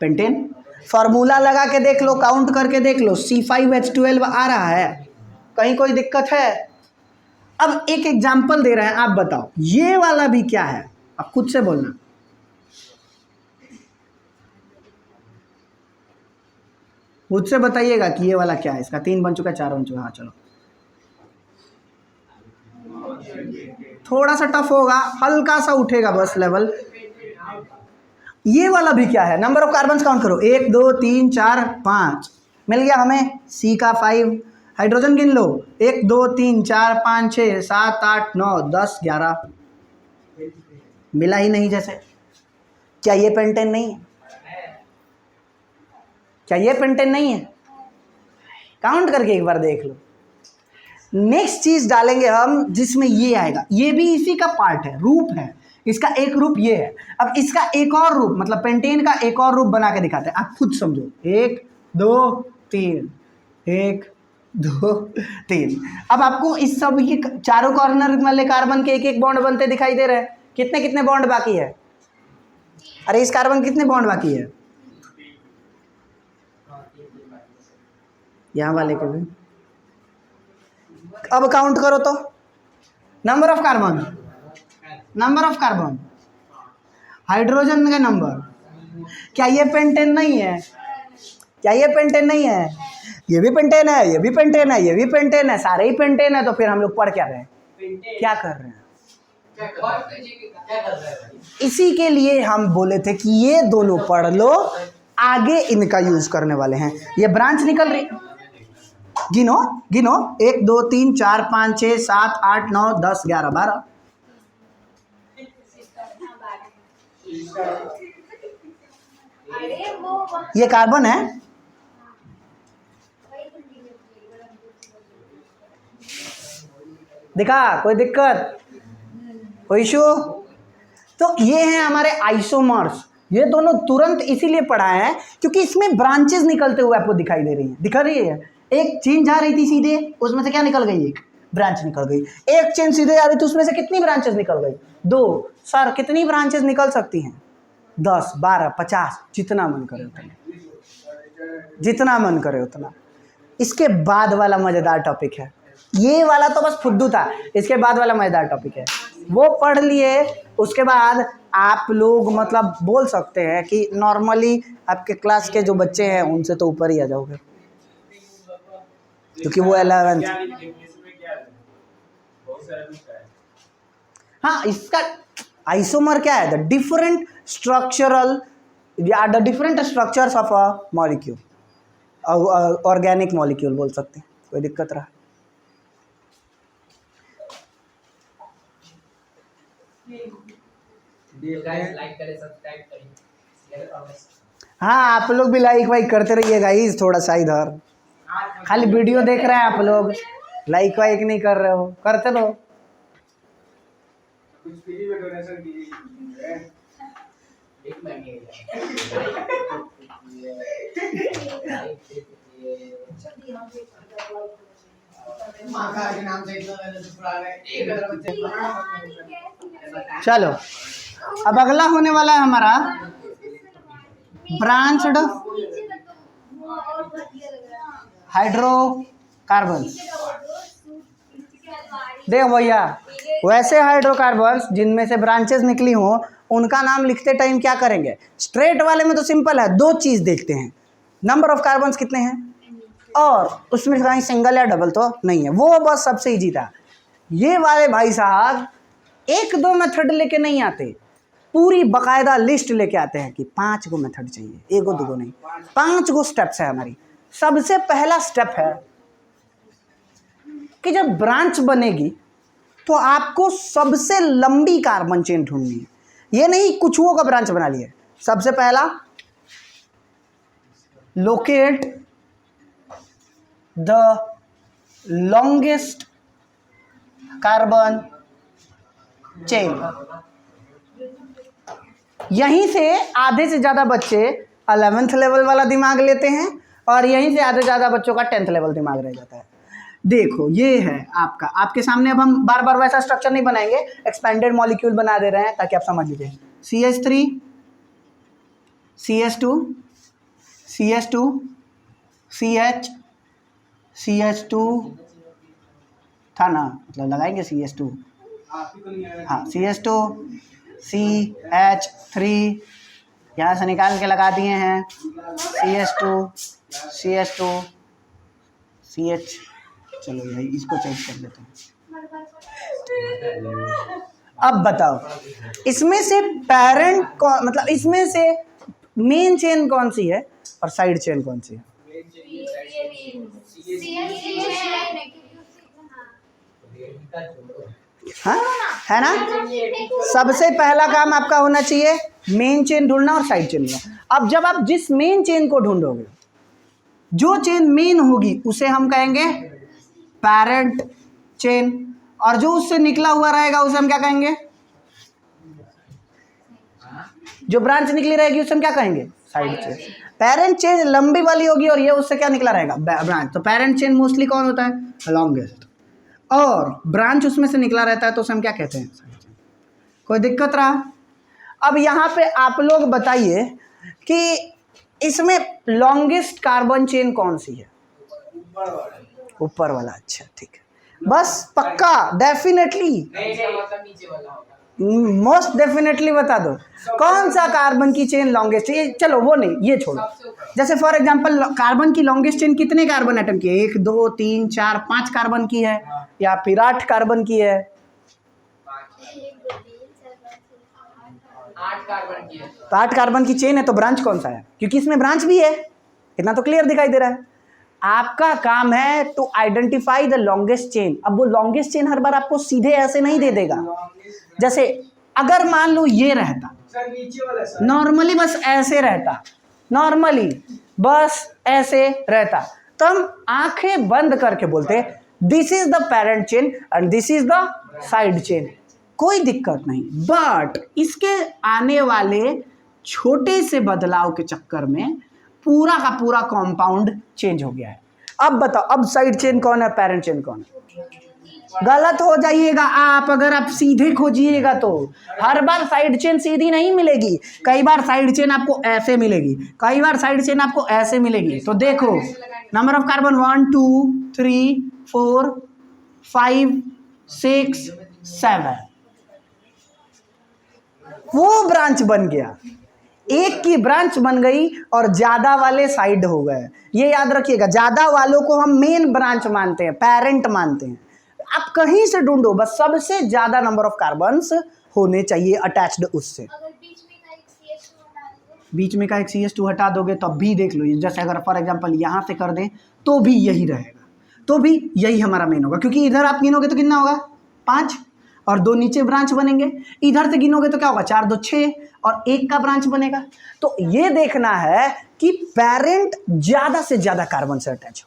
पेंटेन। फॉर्मूला लगा के देख लो, काउंट करके देख लो, C5H12 आ रहा है, कहीं कोई दिक्कत है? अब एक एग्जांपल दे रहे हैं, आप बताओ ये वाला भी क्या है? आप खुद से बोलना। खुद से बताइएगा कि ये वाला क्या है। इसका 3 बन चुका है, 4 बन चुका है। हाँ चलो, थोड़ा सा टफ होगा, हल्का सा उठेगा बस लेवल। ये वाला भी क्या है? नंबर ऑफ कार्बन काउंट करो, 1 2 3 4 5 मिल गया हमें। C का 5 हाइड्रोजन गिन लो, 1 2 3 4 5 6 7 8 9 10 11 मिला ही नहीं जैसे। क्या ये पेंटेन नहीं है? क्या ये पेंटेन नहीं है? काउंट करके एक बार देख लो। नेक्स्ट चीज डालेंगे हम जिसमें ये आएगा, ये भी इसी का पार्ट है, रूप है। इसका एक रूप ये है। अब इसका एक और रूप, मतलब पेंटेन का एक और रूप बना के दिखाते हैं, आप खुद समझो। 1 2 3 1 2 3। अब आपको इस सब ये चारों कॉर्नर वाले कार्बन के एक एक बॉन्ड बनते दिखाई दे रहे हैं। कितने कितने बॉन्ड बाकी है? अरे इस कार्बन कितने बॉन्ड बाकी है? यहाँ वाले के भी। अब काउंट करो तो, number of carbon, number of carbon, hydrogen का नंबर। क्या ये पेंटेन नहीं है? क्या ये पेंटेन नहीं है? ये भी पेंटेन है, ये भी पेंटेन है, ये भी पेंटेन है, सारे ही पेंटेन है। तो फिर हम लोग पढ़ क्या रहे हैं? क्या कर रहे हैं? इसी के लिए हम बोले थे कि ये दोनों पढ़ लो, आगे इनका यूज करने वाले हैं। ये ब्रांच निकल रही, गिनो गिनो, 1 2 3 4 5 6 7 8 9 10 11 12। ये कार्बन है। दिखा? कोई दिक्कत, कोई इशू? तो ये हैं हमारे आइसोमर्स। ये दोनों तुरंत इसीलिए पढ़ाए हैं क्योंकि इसमें ब्रांचेस निकलते हुए आपको दिखाई दे रही हैं। दिखा रही है? एक चेन जा रही थी सीधे, उसमें से क्या निकल गई? एक ब्रांच निकल गई। एक चेन सीधे जा रही थी, उसमें से कितनी ब्रांचेस निकल गई? 2। सर कितनी ब्रांचेस निकल सकती हैं? 10 12 50, जितना मन करे उतना, जितना मन करे उतना। इसके बाद वाला मजेदार टॉपिक है, ये वाला तो बस फुद्दू था, इसके बाद वाला मजेदार टॉपिक है, वो पढ़ लिए। उसके बाद आप लोग मतलब बोल सकते हैं कि नॉर्मली आपके क्लास के जो बच्चे हैं उनसे तो ऊपर ही आ जाओगे, क्योंकि वो 11th। हाँ, इसका आइसोमर क्या है? द डिफरेंट स्ट्रक्चरल या the different structures of a molecule, organic molecule बोल सकते हैं। कोई दिक्कत रहा? लाइक करें, सब्सक्राइब करें। हाँ, आप लोग भी लाइक वाइक करते रहिए गाइस। थोड़ा सा इधर खाली वीडियो देख रहे हैं आप लोग, लाइक वाइक नहीं कर रहे हो, करते रहो। एक महीने के नाम से इतना मैंने तो पुराने एक चलो अब अगला होने वाला है हमारा ब्रांच्ड हाइड्रोकार्बन्स। देखो भैया, वैसे हाइड्रोकार्बन्स जिनमें से ब्रांचेस निकली हों उनका नाम लिखते टाइम क्या करेंगे? स्ट्रेट वाले में तो सिंपल है, दो चीज़ देखते हैं, नंबर ऑफ कार्बन्स कितने हैं और उसमें कहीं सिंगल या डबल तो नहीं है, वो बस सबसे ईजी था। ये वाले भाई साहब एक दो मेथड लेके नहीं आते, पूरी बकायदा लिस्ट लेके आते हैं कि 5 गो मेथड चाहिए, एक गो 2 गो नहीं, 5 गो स्टेप्स है हमारी। सबसे पहला स्टेप है कि जब ब्रांच बनेगी तो आपको सबसे लंबी कार्बन चेन ढूंढनी है। ये नहीं कुछ का ब्रांच बना लिया। सबसे पहला locate the longest carbon chain. यहीं से आधे से ज़्यादा बच्चे 11th लेवल वाला दिमाग लेते हैं और यहीं से आधे से ज़्यादा बच्चों का 10th लेवल दिमाग रह जाता है। देखो ये है आपका, आपके सामने अब हम बार बार वैसा स्ट्रक्चर नहीं बनाएंगे, एक्सपेंडेड मॉलिक्यूल बना दे रहे हैं ताकि आप समझ लीजिए। CH3 CH2 CH2 CH CH2 था ना, मतलब लगाएंगे CH2, हाँ CH2 CH3 यहाँ से निकाल के लगा दिए हैं, CH2 CH2 CH। चलो यही इसको चेक कर लेते हैं। अब बताओ इसमें से पेरेंट कौन, मतलब इसमें से मेन चेन कौन सी है और साइड चेन कौन सी है? हाँ है ना। सबसे पहला काम आपका होना चाहिए मेन चेन ढूंढना और साइड चेन ढूंढना। अब जब आप जिस मेन चेन को ढूंढोगे, जो चेन मेन होगी उसे हम कहेंगे पेरेंट चेन, और जो उससे निकला हुआ रहेगा उसे हम क्या कहेंगे? जो ब्रांच निकली रहेगी उसे हम क्या कहेंगे? Side chain. पेरेंट चेन लंबी वाली होगी और ये उससे क्या निकला रहेगा? ब्रांच। तो पेरेंट चेन मोस्टली कौन होता है? लॉन्गेस्ट। और ब्रांच उसमें से निकला रहता है तो उसे हम क्या कहते हैं? Side chain. कोई दिक्कत रहा? अब यहाँ पे आप लोग बताइए कि इसमें लॉन्गेस्ट कार्बन चेन कौन सी है? ऊपर वाला। अच्छा ठीक है, बस पक्का डेफिनेटली मोस्ट डेफिनेटली बता दो कौन सा कार्बन की चेन लॉन्गेस्ट है। चलो वो नहीं, ये छोड़ो। जैसे फॉर एग्जांपल कार्बन की लॉन्गेस्ट चेन कितने कार्बन एटम की है? 1 2 3 4 5 कार्बन की है या फिर 8 कार्बन की है? 8 कार्बन की है। तो 8 कार्बन की चेन है तो ब्रांच कौन सा है? क्योंकि इसमें ब्रांच भी है, इतना तो क्लियर दिखाई दे रहा है। आपका काम है to identify the longest chain. अब वो लॉन्गेस्ट चेन हर बार आपको सीधे ऐसे नहीं दे देगा। जैसे अगर मान लो ये रहता नॉर्मली, बस ऐसे रहता, नॉर्मली बस ऐसे रहता, तो हम आंखें बंद करके बोलते this is the parent chain and this is the side chain, कोई दिक्कत नहीं। बट इसके आने वाले छोटे से बदलाव के चक्कर में पूरा का पूरा कंपाउंड चेंज हो गया है। अब बताओ, अब साइड चेन कौन है, पेरेंट चेन कौन है? गलत हो जाइएगा आप अगर आप सीधे खोजिएगा तो। हर बार साइड चेन सीधी नहीं मिलेगी, कई बार साइड चेन आपको ऐसे मिलेगी, कई बार साइड चेन आपको ऐसे मिलेगी। तो देखो नंबर ऑफ कार्बन 1 2 3 4 5 6 7, वो ब्रांच बन गया, एक की ब्रांच बन गई और ज्यादा वाले साइड हो गए। ये याद रखिएगा, ज्यादा वालों को हम मेन ब्रांच मानते हैं, पेरेंट मानते हैं। आप कहीं से ढूंढो, बस सबसे ज्यादा नंबर ऑफ कार्बन्स होने चाहिए अटैच्ड उससे। अगर बीच में का एक CH2 हटा दोगे तब भी देख लो, जैसे अगर फॉर एग्जांपल यहाँ से कर दें तो भी यही रहेगा, तो भी यही हमारा मेन होगा। क्योंकि इधर आप गिनोगे तो कितना होगा? 5 और 2 नीचे ब्रांच बनेंगे। इधर से गिनोगे तो क्या होगा? 4 2 6 और 1 का ब्रांच बनेगा। तो ये देखना है कि पेरेंट ज्यादा से ज्यादा कार्बन से अटैच हो।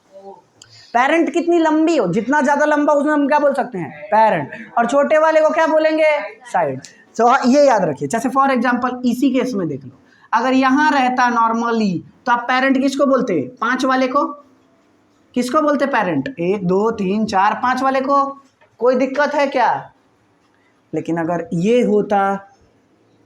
पेरेंट कितनी लंबी हो, जितना ज्यादा लंबा उसमें हम क्या बोल सकते हैं? पेरेंट। और छोटे वाले को क्या बोलेंगे? साइड। तो ये याद रखिए। जैसे फॉर एग्जांपल इसी केस में देख लो, अगर यहाँ रहता नॉर्मली तो आप पेरेंट किसको बोलते? 5 वाले को। किसको बोलते पेरेंट? 1 2 3 4 5 वाले को। कोई दिक्कत है क्या? लेकिन अगर ये होता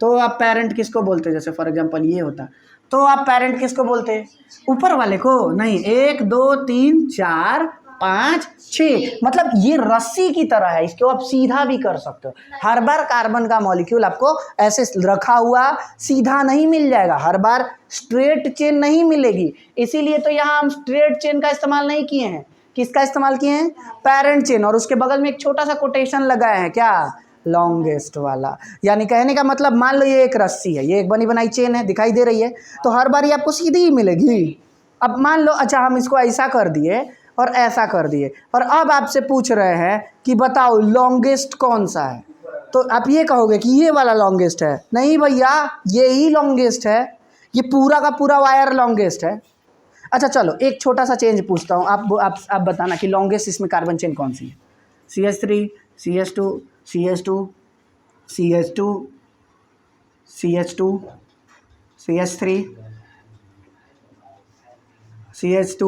तो आप पेरेंट किसको बोलते? जैसे फॉर एग्जांपल ये होता तो आप पेरेंट किसको बोलते? ऊपर वाले को। नहीं, 1 2 3 4 5 6, मतलब ये रस्सी की तरह है, इसको आप सीधा भी कर सकते हो। हर बार कार्बन का मॉलिक्यूल आपको ऐसे रखा हुआ सीधा नहीं मिल जाएगा, हर बार स्ट्रेट चेन नहीं मिलेगी। इसीलिए तो यहाँ हम स्ट्रेट चेन का इस्तेमाल नहीं किए हैं। किसका इस्तेमाल किए हैं? Parent chain. और उसके बगल में एक छोटा सा कोटेशन लगाए हैं, क्या? लॉन्गेस्ट वाला। यानी कहने का मतलब, मान लो ये एक रस्सी है, ये एक बनी बनाई चेन है, दिखाई दे रही है, तो हर बार ये आपको सीधी ही मिलेगी। अब मान लो अच्छा हम इसको ऐसा कर दिए और ऐसा कर दिए, और अब आपसे पूछ रहे हैं कि बताओ लॉन्गेस्ट कौन सा है, तो आप ये कहोगे कि ये वाला लॉन्गेस्ट है। नहीं भैया, ये ही लॉन्गेस्ट है, ये पूरा का पूरा वायर लॉन्गेस्ट है। अच्छा चलो एक छोटा सा चेंज पूछता हूँ, आप बताना कि लॉन्गेस्ट इसमें कार्बन चेन कौन सी है? CH3 CH2 CH2 CH2 CH2 CH3 CH2,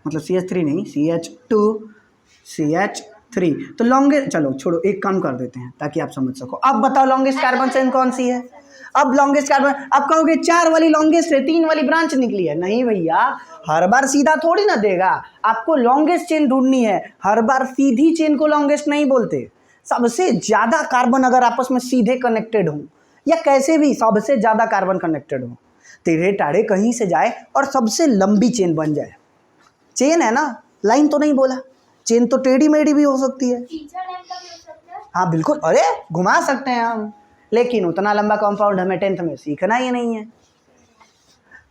मतलब CH3 नहीं, CH2 CH3। तो लॉन्गेस्ट, चलो छोड़ो, एक काम कर देते हैं ताकि आप समझ सको। अब बताओ लॉन्गेस्ट कार्बन चेन कौन सी है? अब लॉन्गेस्ट कार्बन, अब कहोगे 4 वाली लॉन्गेस्ट है, 3 वाली ब्रांच निकली है। नहीं भैया, हर बार सीधा थोड़ी ना देगा, आपको लॉन्गेस्ट चेन ढूंढनी है। हर बार सीधी चेन को लॉन्गेस्ट नहीं बोलते। सबसे ज़्यादा कार्बन अगर आपस में सीधे कनेक्टेड हो या कैसे भी सबसे ज़्यादा कार्बन कनेक्टेड हो, टेढ़े टाढ़े कहीं से जाए और सबसे लंबी चेन बन जाए। चेन है ना, लाइन तो नहीं बोला, चेन तो टेढ़ी मेढ़ी भी हो सकती है। हाँ बिल्कुल, अरे घुमा सकते हैं हम, लेकिन उतना लंबा कंपाउंड हमें 10th में सीखना ही नहीं है।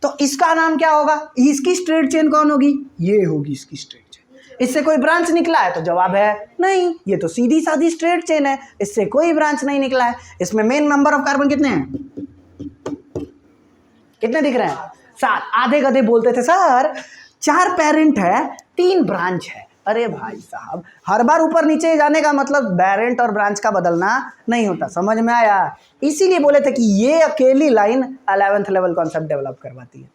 तो इसका नाम क्या होगा? इसकी स्ट्रेट चेन कौन होगी? ये होगी इसकी स्ट्रेट चेन। इससे कोई ब्रांच निकला है? तो जवाब है नहीं, ये तो सीधी सादी स्ट्रेट चेन है, इससे कोई ब्रांच नहीं निकला है। इसमें मेन नंबर ऑफ कार्बन कितने हैं? कितने दिख रहे हैं? 7। आधे गधे बोलते थे सर 4 पेरेंट है 3 ब्रांच है। अरे भाई साहब, हर बार ऊपर नीचे जाने का मतलब पेरेंट और ब्रांच का बदलना नहीं होता। समझ में आया? इसीलिए बोले थे कि ये अकेली line 11th level concept develop करवाती है।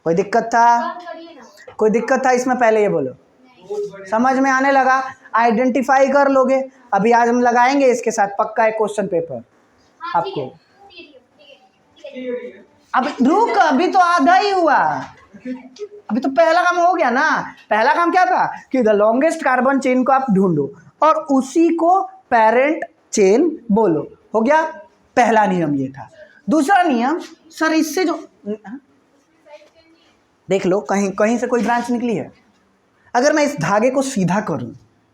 कोई दिक्कत था? कोई दिक्कत था इसमें? पहले ये बोलो, समझ में आने लगा? आइडेंटिफाई कर लोगे। अभी आज हम लगाएंगे इसके साथ पक्का एक क्वेश्चन पेपर आपको। अब रुक, अभी तो आधा ही हुआ, अभी तो पहला काम हो गया ना। पहला काम क्या था कि द लॉन्गेस्ट कार्बन चेन को आप ढूंढो और उसी को पेरेंट चेन बोलो। हो गया, पहला नियम ये था। दूसरा नियम, सर इससे जो देख लो कहीं कहीं से कोई ब्रांच निकली है, अगर मैं इस धागे को सीधा करूं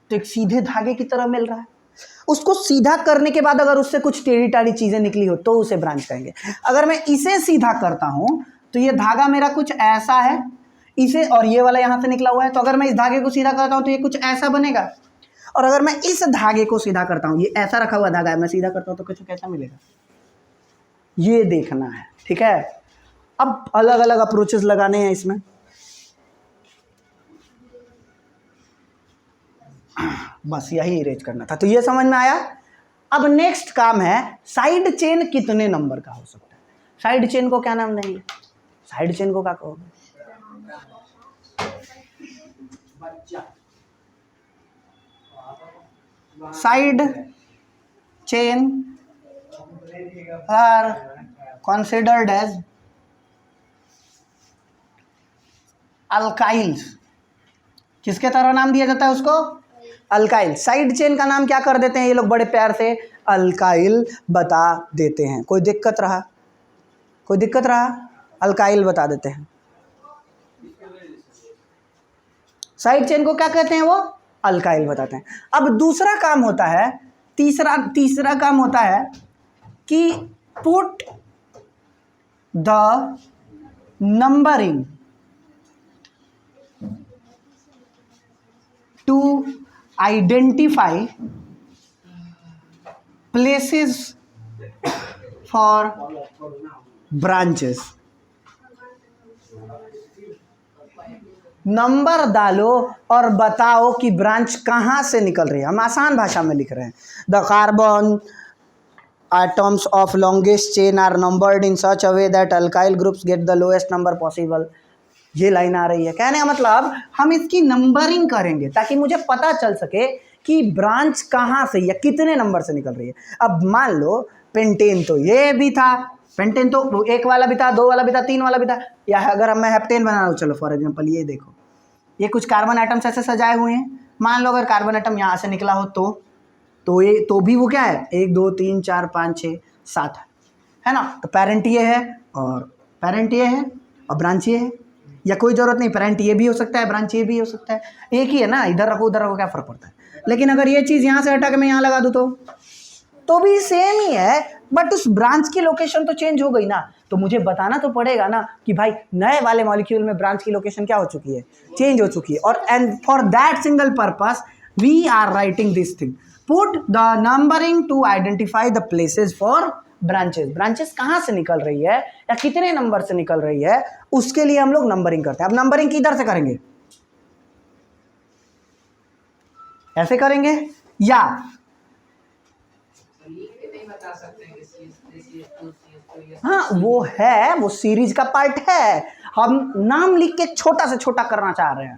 तो एक सीधे धागे की तरह मिल रहा है। उसको सीधा करने के बाद अगर उससे कुछ टेढ़ी टाढ़ी चीजें निकली हो तो उसे ब्रांच कहेंगे। अगर मैं इसे सीधा करता हूं तो ये धागा मेरा कुछ ऐसा है, इसे, और ये वाला यहां से निकला हुआ है, तो अगर मैं इस धागे को सीधा करता हूं तो ये कुछ ऐसा बनेगा। और अगर मैं इस धागे को सीधा करता हूं, ये ऐसा रखा हुआ धागा है, मैं सीधा करता हूं तो कुछ कैसा मिलेगा, ये देखना है। ठीक है, अब अलग अलग अप्रोचेस लगाने हैं इसमें। बस यही इरेज करना था, तो ये समझ में आया। अब नेक्स्ट काम है, साइड चेन कितने नंबर का हो सकता है? साइड चेन को क्या नाम देंगे? साइड चेन को क्या कहोगे? Side chain are considered as alkyls. किसके तरह नाम दिया जाता है उसको? अल्काइल। साइड चेन का नाम क्या कर देते हैं ये लोग बड़े प्यार से? अल्काइल बता देते हैं। कोई दिक्कत रहा? कोई दिक्कत रहा? अल्काइल बता देते हैं। साइड चेन को क्या कहते हैं? वो अल्काइल बताते हैं। अब दूसरा काम होता है, तीसरा काम होता है कि put the numbering to identify places for branches। Number डालो और बताओ कि ब्रांच कहाँ से निकल रही है। हम आसान भाषा में लिख रहे हैं, the carbon atoms of longest chain are numbered in such a way that alkyl groups get the lowest number possible. ये लाइन आ रही है, कहने का मतलब हम इसकी नंबरिंग करेंगे ताकि मुझे पता चल सके कि ब्रांच कहाँ से या कितने नंबर से निकल रही है। अब मान लो पेंटेन तो ये भी था, पेंटेन तो 1 वाला भी था, 2 वाला भी था, 3 वाला भी था, या अगर मैं हेप्टेन बना लूँ, चलो फॉर एग्जांपल ये देखो, ये कुछ कार्बन एटम्स ऐसे सजाए हुए हैं। मान लो अगर कार्बन एटम यहाँ से निकला हो तो ये तो भी वो क्या है, 1 2 3 4 5 6 7 है ना। तो पेरेंट ये है और पेरेंट ये है और ब्रांच ये है, या कोई ज़रूरत नहीं, पेरेंट ये भी हो सकता है, ब्रांच ये भी हो सकता है, एक ही है ना, इधर रखो उधर रखो क्या फ़र्क पड़ता है। लेकिन अगर ये चीज़ यहाँ से हटा के मैं यहाँ लगा दूँ तो भी सेम ही है, बट उस ब्रांच की लोकेशन तो चेंज हो गई ना। तो मुझे बताना तो पड़ेगा ना कि भाई नए वाले मॉलिक्यूल में ब्रांच की लोकेशन क्या हो चुकी है, चेंज हो चुकी है। और and for that single purpose we are writing this thing, put the numbering to identify the places for branches. Branches कहाँ से निकल रही है या कितने नंबर से निकल रही है, उसके लिए हम लोग नंबरिंग करते हैं। अब नंबरिंग किधर से करेंगे, ऐसे करेंगे या हाँ वो है, वो सीरीज का पार्ट है। हम नाम लिख के छोटा से छोटा करना चाह रहे हैं,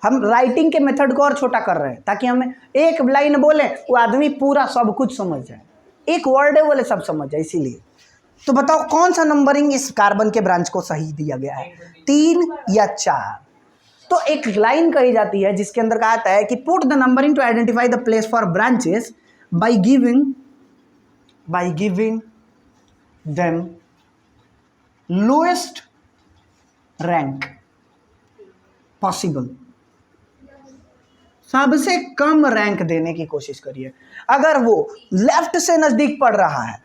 हम राइटिंग के मेथड को और छोटा कर रहे हैं ताकि हमें एक लाइन बोले वो आदमी पूरा सब कुछ समझ जाए, एक वर्ड है बोले सब समझ जाए। इसीलिए तो बताओ कौन सा नंबरिंग इस कार्बन के ब्रांच को सही दिया गया है, 3 या 4। तो एक लाइन कही जाती है जिसके अंदर कहा आता है कि put the numbering to identify the place for branches by giving them lowest rank possible. सबसे कम रैंक देने की कोशिश करिए। अगर वो लेफ्ट से नजदीक पड़ रहा है,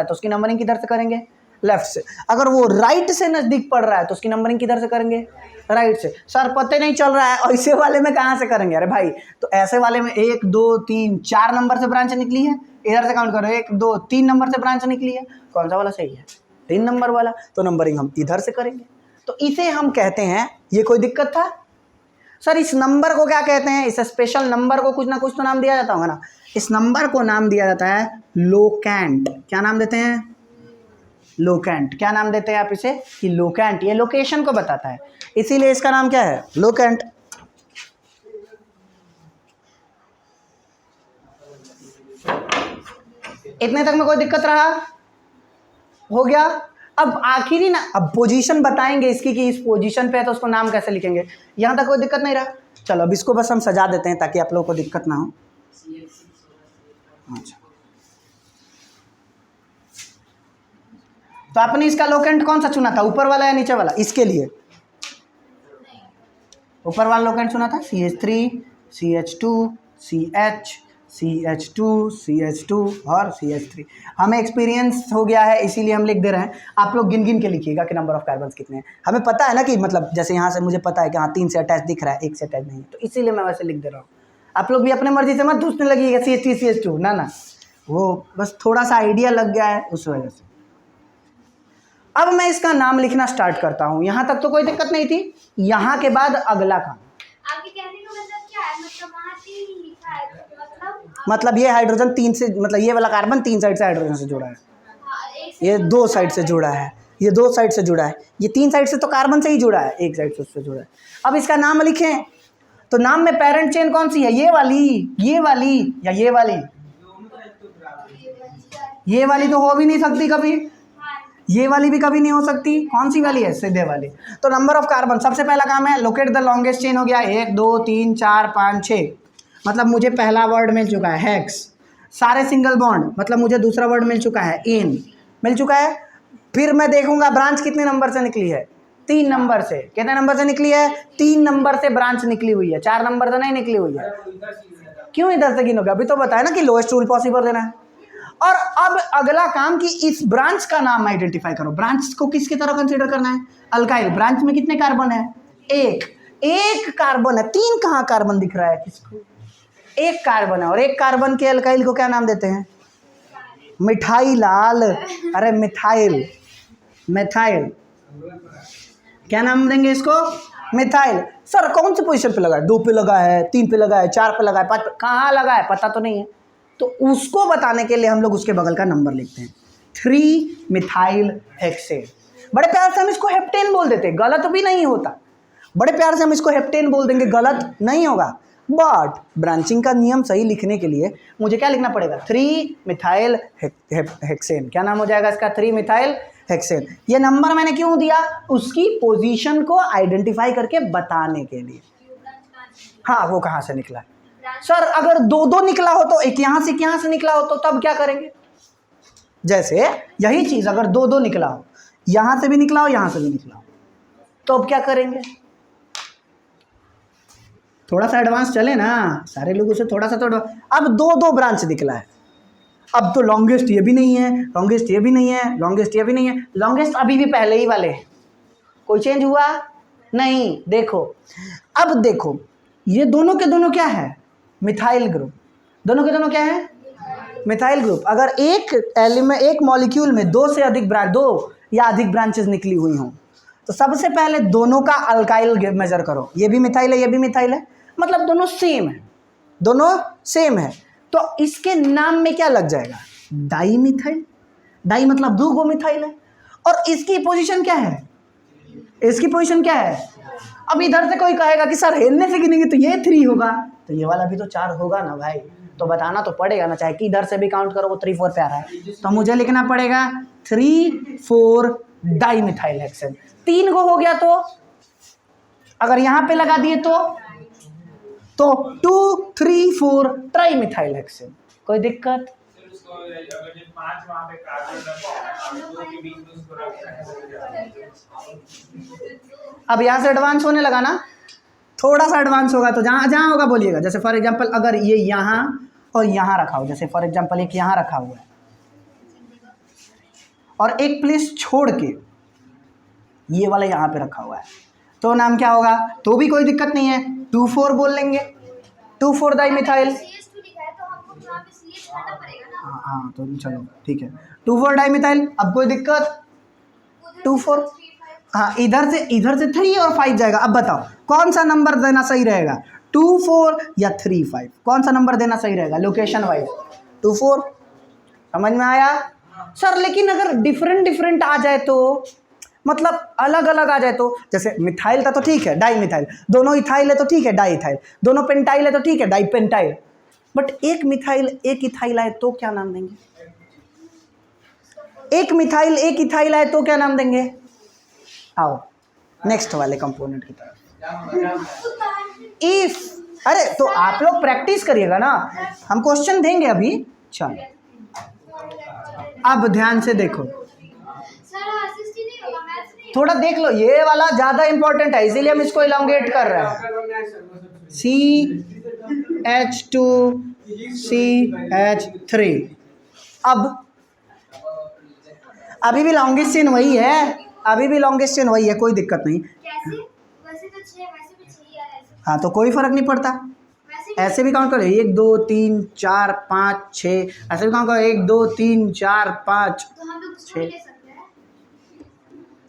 तो उसकी नंबरिंग किधर से करेंगे, लेफ्ट से। अगर वो राइट से नजदीक पड़ रहा है तो उसकी नंबरिंग किधर से करेंगे, राइट से। सर पता नहीं चल रहा है, ऐसे वाले में कहाँ से करेंगे, अरे भाई तो ऐसे वाले में 1 2 3 4 नंबर से ब्रांच निकली है, इधर से काउंट करो 1 2 3 नंबर से ब्रांच निकली है, कौन सा वाला सही है, 3 नंबर वाला, तो नंबरिंग हम इधर से करेंगे। तो इसे हम कहते हैं, ये कोई दिक्कत था सर, इस नंबर को क्या कहते हैं, इस स्पेशल नंबर को कुछ ना कुछ तो नाम दिया जाता होगा ना। इस नंबर को नाम दिया जाता है लोकेंट। क्या नाम देते हैं, लोकेंट। क्या नाम देते हैं आप इसे, कि लोकेंट। ये लोकेशन को बताता है, इसीलिए इसका नाम क्या है, लोकेंट। इतने तक में कोई दिक्कत रहा, हो गया। अब आखिरी ना, अब पोजीशन बताएंगे इसकी कि इस पोजीशन पे है तो उसको नाम कैसे लिखेंगे, यहाँ तक कोई दिक्कत नहीं रहा। चलो अब इसको बस हम सजा देते हैं ताकि आप लोगों को दिक्कत ना हो। अच्छा, तो आपने इसका लोकेंट कौन सा चुना था, ऊपर वाला या नीचे वाला, इसके लिए ऊपर वाला लोकेंट चुना था, CH3 CH2 CH CH2 CH2 और CH3। हमें एक्सपीरियंस हो गया है इसीलिए हम लिख दे रहे हैं। आप लोग गिन गिन के लिखिएगा कि नंबर ऑफ कार्बन्स कितने हैं। हमें पता है ना कि मतलब जैसे यहाँ से मुझे पता है कि हाँ 3 से अटैच दिख रहा है, 1 से अटैच नहीं है, तो इसीलिए मैं वैसे लिख दे रहा हूँ। आप लोग भी अपने मर्जी से मत पूछने लगिएगा CH3 CH2, ना, वो बस थोड़ा सा आइडिया लग गया है उस वजह से। अब मैं इसका नाम लिखना स्टार्ट करता हूँ। यहाँ तक तो कोई दिक्कत नहीं थी, यहाँ के बाद अगला काम। आपके कहने का मतलब क्या है, मतलब वहाँ 3 लिखा है, मतलब ये हाइड्रोजन 3 से, मतलब ये वाला कार्बन 3 साइड से हाइड्रोजन से जुड़ा है, ये 2 साइड से जुड़ा है, ये 2 साइड से जुड़ा है, ये 3 साइड से तो कार्बन से ही जुड़ा है, 1 साइड से उससे जुड़ा है। अब इसका नाम लिखें तो नाम में पेरेंट चेन कौन सी है, ये वाली या ये वाली? ये वाली तो हो भी नहीं सकती कभी, ये वाली भी कभी नहीं हो सकती। कौन सी वाली है, सीधे वाली। तो नंबर ऑफ कार्बन, सबसे पहला काम है लोकेट द लॉन्गेस्ट चेन। हो गया 1 2 3 4 5 6, मतलब मुझे पहला वर्ड मिल चुका है हेक्स। सारे सिंगल बॉन्ड, मतलब मुझे दूसरा वर्ड मिल चुका है इन, मिल चुका है। फिर मैं देखूंगा ब्रांच कितने नंबर से निकली है, 3 नंबर से। कितने नंबर से निकली है, 3 नंबर से ब्रांच निकली हुई है, 4 नंबर से नहीं निकली हुई है। क्यों इधर से गिनोगे, अभी तो बताया ना कि लोएस्ट रूल पॉसिबल देना है। और अब अगला काम कि इस ब्रांच का नाम आइडेंटिफाई करो। ब्रांच को किसकी तरह कंसीडर करना है, अल्काइल। ब्रांच में कितने कार्बन है, एक कार्बन है। 3 कहाँ कार्बन दिख रहा है किसको, 1 कार्बन है। और 1 कार्बन के अल्काइल को क्या नाम देते हैं, मिठाई लाल। अरे मिथाइल, क्या नाम देंगे इसको, मिथाइल। सर कौन सी पोजीशन पे लगा है, 2 पे लगा है, 3 पे लगा है, 4 पे लगा है, 5 पे, कहाँ लगा है पता तो नहीं है, तो उसको बताने के लिए हम लोग उसके बगल का नंबर लिखते हैं 3 मिथाइल हेक्सेन। बड़े प्यार से हम इसको हेप्टेन बोल देते, गलत भी नहीं होता, बड़े प्यार से हम इसको हेप्टेन बोल देंगे, गलत नहीं होगा। बट ब्रांचिंग का नियम सही लिखने के लिए मुझे क्या लिखना पड़ेगा 3 मिथाइल हेक्सेन। क्या नाम हो जाएगा इसका 3 मिथाइल हेक्सेन। ये नंबर मैंने क्यों दिया, उसकी पोजीशन को आइडेंटिफाई करके बताने के लिए। हाँ वो कहाँ से निकला सर, अगर 2-2 निकला हो तो एक यहाँ से एक यहाँ से निकला हो तो तब क्या करेंगे। जैसे यही चीज़ अगर 2-2 निकला हो, यहाँ से भी निकला हो यहाँ से भी निकला हो, तो अब क्या करेंगे। थोड़ा सा एडवांस चले ना, सारे लोगों से थोड़ा सा तो अब 2-2 ब्रांच निकला है, अब तो लॉन्गेस्ट ये भी नहीं है, लॉन्गेस्ट ये भी नहीं है, लॉन्गेस्ट ये भी नहीं है, लॉन्गेस्ट अभी भी पहले ही वाले हैं, कोई चेंज हुआ नहीं। देखो अब देखो, ये दोनों के दोनों क्या है, मिथाइल ग्रुप, दोनों के दोनों क्या है, मिथाइल ग्रुप। अगर एक एलिमेंट, एक मॉलिक्यूल में 2 से अधिक ब्रांच, 2 या अधिक ब्रांचेस निकली हुई हों, तो सबसे पहले दोनों का अल्काइल मेजर करो। ये भी मिथाइल है, ये भी मिथाइल है, मतलब दोनों सेम है, दोनों सेम है, तो इसके नाम में क्या लग जाएगा, डाई मिथाइल। डाई मतलब 2 मिथाइल है, और इसकी पोजीशन क्या है, इसकी पोजीशन क्या है। अब इधर से कोई कहेगा कि सर हेलने से गिनेंगे तो ये 3 होगा, तो ये वाला भी तो 4 होगा ना भाई, तो बताना तो पड़ेगा ना, चाहे कि इधर से भी काउंट करो वो 3-4 पे आ रहा है, तो मुझे लिखना पड़ेगा 3-4 डाई मिथाइल हेक्सेन। 3 को हो गया, तो अगर यहाँ पे लगा दिए तो 2-3-4 ट्राई मिथाइल हेक्सेन। कोई दिक्कत। अब यहाँ से एडवांस होने लगा ना, थोड़ा सा एडवांस होगा तो जहाँ जहाँ होगा बोलिएगा। जैसे फॉर एग्जांपल अगर ये यहाँ और यहाँ रखा हो, जैसे फॉर एग्जांपल एक यहाँ रखा हुआ है और एक प्लेस छोड़ के ये वाला यहाँ पे रखा हुआ है, तो नाम क्या होगा, तो भी कोई दिक्कत नहीं है, 2-4 बोल लेंगे, 2-4 डाई मिथाइल। हाँ तो चलो ठीक है, 2-4 डाई मिथाइल। अब कोई दिक्कत, 2-4, हाँ इधर से 3 और 5 जाएगा। अब बताओ कौन सा नंबर देना सही रहेगा, 2-4 या 3-5, कौन सा नंबर देना सही रहेगा लोकेशन वाइज। 2-4 समझ में आया सर। लेकिन अगर डिफरेंट आ जाए तो, मतलब अलग अलग आ जाए तो, जैसे मिथाइल था तो ठीक है डाई मिथाइल, दोनों इथाइल है तो ठीक है डाई इथाइल, दोनों पेंटाइल है तो ठीक है डाई पेंटाइल, बट एक मिथाइल एक इथाइल आए तो क्या नाम देंगे, एक मिथाइल एक इथाइल आए तो क्या नाम देंगे। आओ नेक्स्ट वाले कंपोनेंट की तरफ। इफ, अरे तो आप लोग प्रैक्टिस करिएगा ना, हम क्वेश्चन देंगे अभी। चलो अब ध्यान से देखो, थोड़ा देख लो, ये वाला ज़्यादा इंपॉर्टेंट है इसीलिए हम इसको इलांगेट कर रहे हैं। CH2CH3। अब अभी भी लॉन्गेस्ट चेन वही है, अभी भी लॉन्गेस्ट चेन वही है, कोई दिक्कत नहीं। कैसे? वैसे तो 6, वैसे भी 6 यार, ऐसे हाँ तो कोई फर्क नहीं पड़ता, ऐसे भी काउंट करो 1 2 3 4 5 6, ऐसे भी काउंट करो 1 2 3 4 5 तो हम लोग 6। ले सकते हैं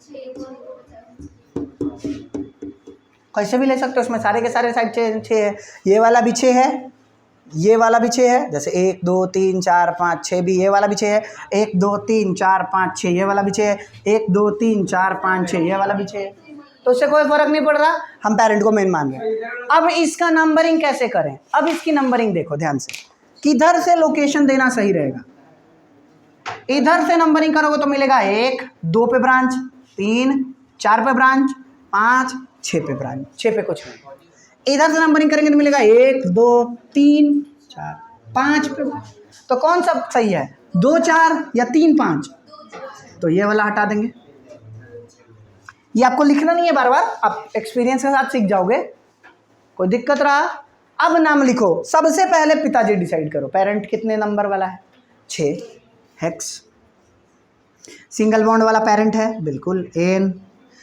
6 कैसे भी ले सकते हो, उसमें सारे के सारे साइड 6 है, ये वाला भी 6 है, ये वाला भी 6 है, जैसे 1 2 3 4 5 6 भी, ये वाला भी 6 है, 1 2 3 4 5 6 ये वाला भी 6 है, 1 2 3 4 5 6 ये वाला भी 6 है, तो उससे कोई फर्क नहीं पड़ रहा, हम पेरेंट को मेन मान रहे हैं। अब इसका नंबरिंग कैसे करें, अब इसकी नंबरिंग देखो ध्यान से, किधर से लोकेशन देना सही रहेगा। इधर से नंबरिंग करोगे तो मिलेगा 1 2 पे ब्रांच, 3 4 पे ब्रांच, 5 6 पे ब्रांच, 6 पे कुछ नहीं। इधर से नंबरिंग करेंगे तो मिलेगा 1 2 3 4 5 पे। तो कौन सा सही है, 2 4 या 3 5, तो ये वाला हटा देंगे। ये आपको लिखना नहीं है बार बार, आप एक्सपीरियंस के साथ सीख जाओगे, कोई दिक्कत रहा। अब नाम लिखो, सबसे पहले पिताजी डिसाइड करो, पेरेंट कितने नंबर वाला है, 6 हेक्स। सिंगल बॉन्ड वाला पेरेंट है बिल्कुल N।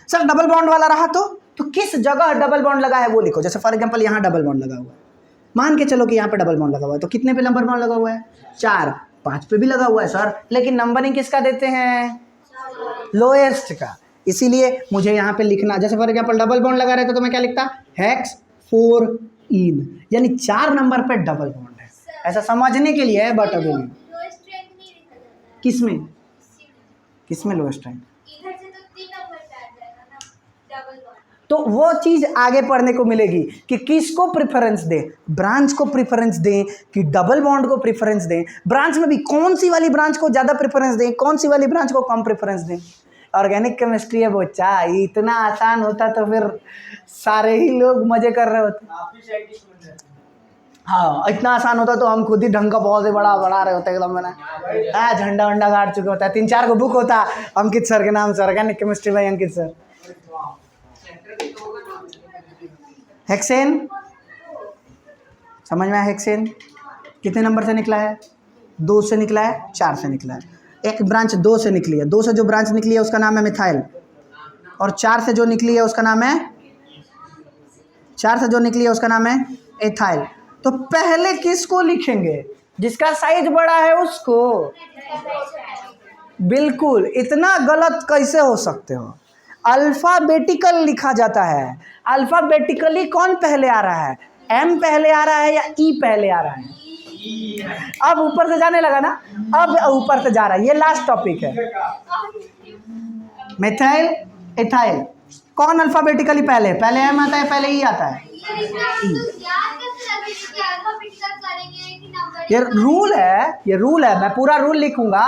सर डबल बॉन्ड वाला रहा तो किस जगह डबल बॉन्ड लगा है वो लिखो। जैसे फॉर एग्जांपल यहाँ डबल बॉन्ड लगा हुआ है, मान के चलो कि यहाँ पे डबल बॉन्ड लगा हुआ है, तो कितने पे नंबर बॉन्ड लगा हुआ है, 4 5 पे भी लगा हुआ है सर, लेकिन नंबरिंग किसका देते हैं, लोएस्ट का, इसीलिए मुझे यहाँ पे लिखना, जैसे फॉर एग्जांपल डबल बॉन्ड लगा रहता तो मैं क्या लिखता, हेक्स 4 इन, यानी 4 नंबर पे डबल बॉन्ड है। ऐसा समझने के लिए है, बट अभी नहीं। लो स्ट्रेंथ नहीं लिखा जाता किसमें किसमें लो स्ट्रेंथ? इधर से तो 3 नंबर पे आ जाएगा ना, डबल बॉन्ड। तो वो चीज आगे पढ़ने को मिलेगी कि किसको प्रेफरेंस दें, ब्रांच को प्रेफरेंस दें कि डबल बॉन्ड को प्रेफरेंस दें, ब्रांच में भी कौन सी वाली ब्रांच को ज़्यादा प्रेफरेंस दें, कौन सी वाली ब्रांच को कम प्रेफरेंस दें। ऑर्गेनिक केमिस्ट्री है बच्चा, इतना आसान होता तो फिर सारे ही लोग मजे कर रहे होते। आप भी साइंटिस्ट बन रहे हैं। हाँ, इतना आसान होता तो हम खुद ही ढंग का बहुत ही बड़ा बना रहे होते एकदम। मैंने झंडा वंडा गाड़ चुके होता है, 3-4 को बुक होता अंकित सर के नाम से, ऑर्गेनिक केमिस्ट्री बाय अंकित सर। हेक्सेन समझ में आया? हेक्सेन कितने नंबर से निकला है? 2 से निकला है, 4 से निकला है। एक ब्रांच 2 से निकली है, 2 से जो ब्रांच निकली है उसका नाम है मिथाइल, और 4 से जो निकली है उसका नाम है, 4 से जो निकली है उसका नाम है एथाइल। तो पहले किसको लिखेंगे? जिसका साइज बड़ा है उसको। बिल्कुल, इतना गलत कैसे हो सकते हो? अल्फ़ाबेटिकल लिखा जाता है। अल्फ़ाबेटिकली कौन पहले आ रहा है? एम पहले आ रहा है या ई पहले आ रहा है? अब ऊपर से जाने लगा ना, अब ऊपर से जा रहा है। ये लास्ट टॉपिक है। मिथाइल एथाइल कौन अल्फ़ाबेटिकली पहले? पहले एम आता है, पहले ई आता है। ये रूल है, ये रूल है। मैं पूरा रूल लिखूंगा।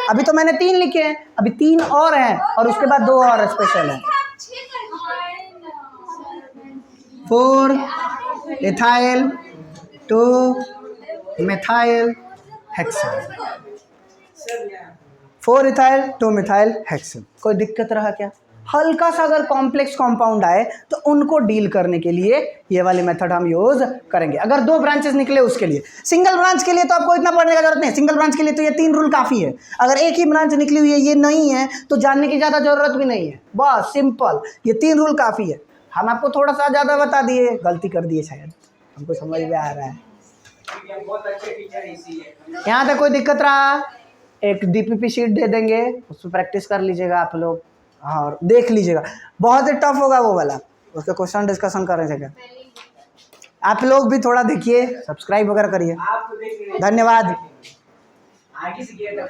अभी तो मैंने 3 लिखे हैं, अभी 3 और हैं, और उसके बाद 2 और स्पेशल है। 4 ethyl 2 methyl hexane. 4 ethyl 2 methyl hexane. कोई दिक्कत रहा क्या? हल्का सा अगर कॉम्प्लेक्स कंपाउंड आए तो उनको डील करने के लिए ये वाली मेथड हम यूज करेंगे। अगर 2 ब्रांचेस निकले उसके लिए, सिंगल ब्रांच के लिए तो आपको इतना पढ़ने का जरूरत नहीं। सिंगल ब्रांच के लिए तो ये 3 रूल काफ़ी है। अगर एक ही ब्रांच निकली हुई है, ये नहीं है, तो जानने की ज़्यादा ज़रूरत भी नहीं है। बस सिंपल, ये 3 रूल काफ़ी है। हम आपको थोड़ा सा ज़्यादा बता दिए, गलती कर दिए, शायद हमको समझ में आ रहा है। बहुत अच्छे टीचर इसी है। यहाँ तक कोई दिक्कत रहा, एक DPP शीट दे देंगे, उसमें प्रैक्टिस कर लीजिएगा आप लोग और देख लीजिएगा। बहुत ही टफ होगा वो वाला, उसका क्वेश्चन डिस्कशन कर रहे थे। आप लोग भी थोड़ा देखिए, सब्सक्राइब वगैरह करिए। आप तो देख रहे हैं। धन्यवाद। आगे से किया